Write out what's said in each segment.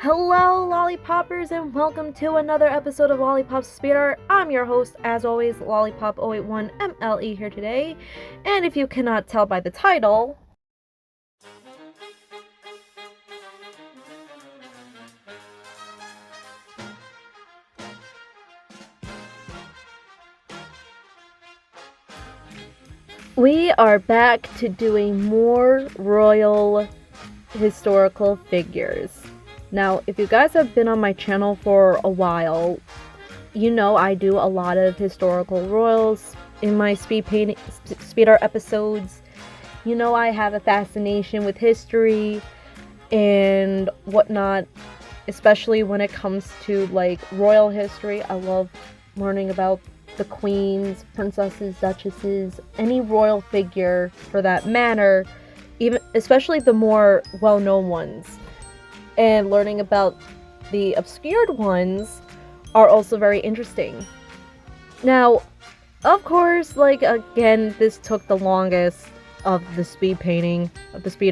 Hello, Lollypoppers, and welcome to another episode of Lollypop's Speed Art. I'm your host, as always, Lollipop081MLE here today. And if you cannot tell by the title, we are back to doing more royal historical figures. Now, if you guys have been on my channel for a while, you know I do a lot of historical royals in my speed art episodes. You know I have a fascination with history and whatnot, especially when it comes to like royal history. I love learning about the queens, princesses, duchesses, any royal figure for that matter, even especially the more well-known ones. And learning about the obscured ones are also very interesting. Now, of course, like again, this took the longest of the speed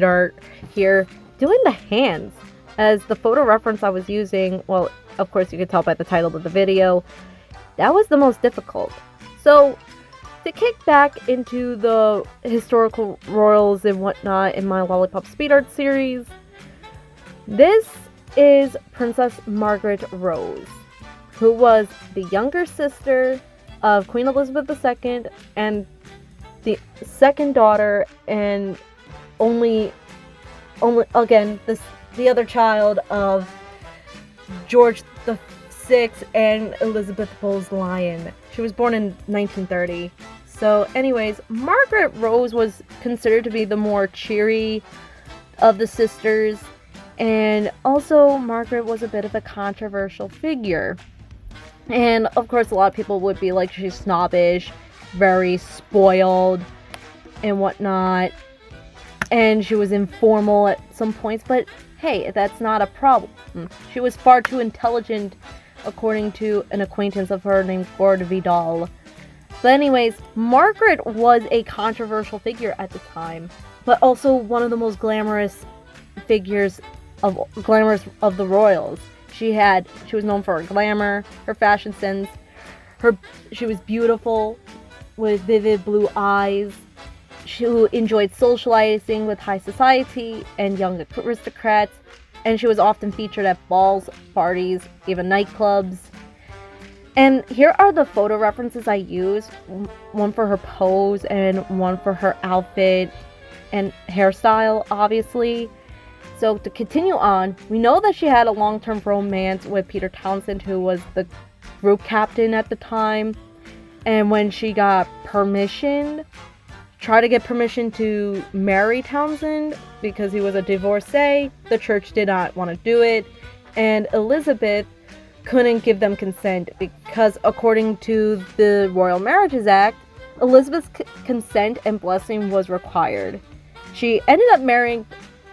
art here. Doing the hands, as the photo reference I was using, well, of course you could tell by the title of the video, that was the most difficult. So, to kick back into the historical royals and whatnot in my Lollipop speed art series, this is Princess Margaret Rose, who was the younger sister of Queen Elizabeth II and the second daughter and only again the other child of George VI and Elizabeth Bowes-Lyon. She was born in 1930. So anyways, Margaret Rose was considered to be the more cheery of the sisters. And also, Margaret was a bit of a controversial figure. And, of course, a lot of people would be like, she's snobbish, very spoiled, and whatnot. And she was informal at some points, but hey, that's not a problem. She was far too intelligent, according to an acquaintance of her named Gord Vidal. But anyways, Margaret was a controversial figure at the time, but also one of the most glamorous figures of the royals. She was known for her glamour, her fashion sense. She was beautiful with vivid blue eyes. She enjoyed socializing with high society and young aristocrats, and she was often featured at balls, parties, even nightclubs. And here are the photo references I used, one for her pose and one for her outfit and hairstyle, obviously. So to continue on, we know that she had a long-term romance with Peter Townsend, who was the group captain at the time. And when she tried to get permission to marry Townsend because he was a divorcee, the church did not want to do it. And Elizabeth couldn't give them consent because according to the Royal Marriages Act, Elizabeth's consent and blessing was required. She ended up marrying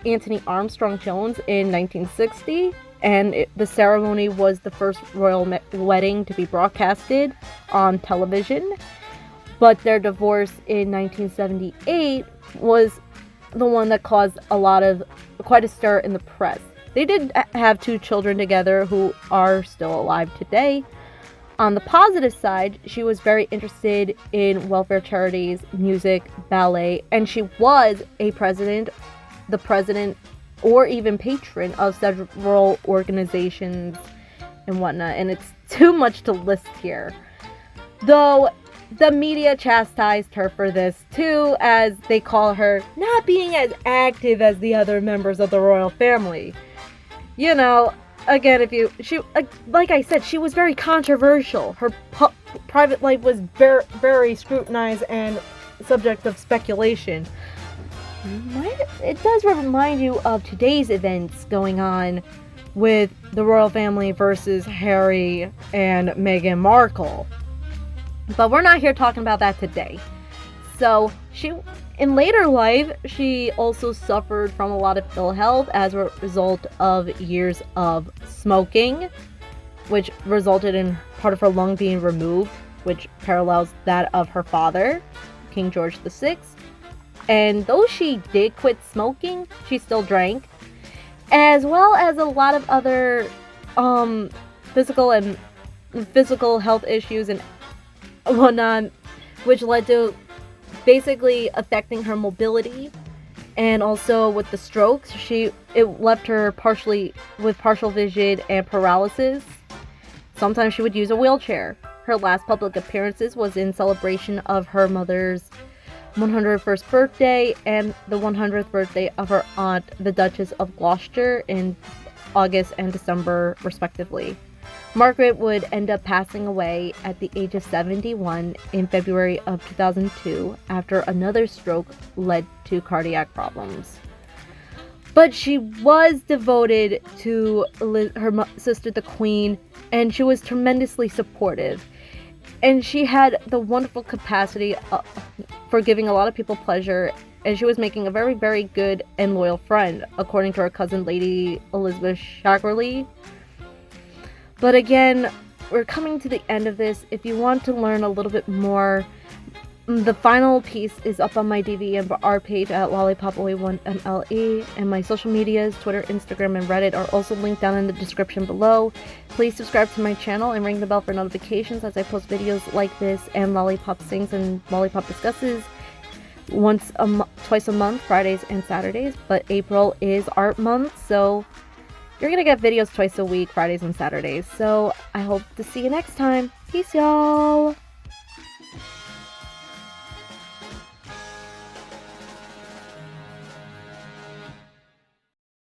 Anthony Armstrong Jones in 1960, and the ceremony was the first royal wedding to be broadcasted on television. But their divorce in 1978 was the one that caused quite a stir in the press. They did have 2 children together who are still alive today. On the positive side, she was very interested in welfare charities, music, ballet, and she was the president, or even patron of several organizations and whatnot, and it's too much to list here. Though the media chastised her for this too, as they call her not being as active as the other members of the royal family. You know, again, like I said, she was very controversial. Her private life was very, very scrutinized and subject of speculation. It does remind you of today's events going on with the royal family versus Harry and Meghan Markle. But we're not here talking about that today. So, in later life, she also suffered from a lot of ill health as a result of years of smoking, which resulted in part of her lung being removed, which parallels that of her father, King George VI. And though she did quit smoking, she still drank. as well as a lot of other physical health issues and whatnot, which led to basically affecting her mobility. And also with the strokes, it left her with partial vision and paralysis. Sometimes she would use a wheelchair. Her last public appearances was in celebration of her mother's 101st birthday and the 100th birthday of her aunt, the Duchess of Gloucester, in August and December, respectively. Margaret would end up passing away at the age of 71 in February of 2002 after another stroke led to cardiac problems. But she was devoted to her sister, the Queen, and she was tremendously supportive. And she had the wonderful capacity for giving a lot of people pleasure, and she was making a very, very good and loyal friend, according to her cousin, Lady Elizabeth Shackerley. But again, we're coming to the end of this. If you want to learn a little bit more, the final piece is up on my DVR page at Lollypop01MLE, and my social medias, Twitter, Instagram, and Reddit are also linked down in the description below. Please subscribe to my channel and ring the bell for notifications as I post videos like this and Lollypop Sings and Lollypop Discusses twice a month, Fridays and Saturdays. But April is art month, so you're gonna get videos twice a week, Fridays and Saturdays. So I hope to see you next time. Peace, y'all!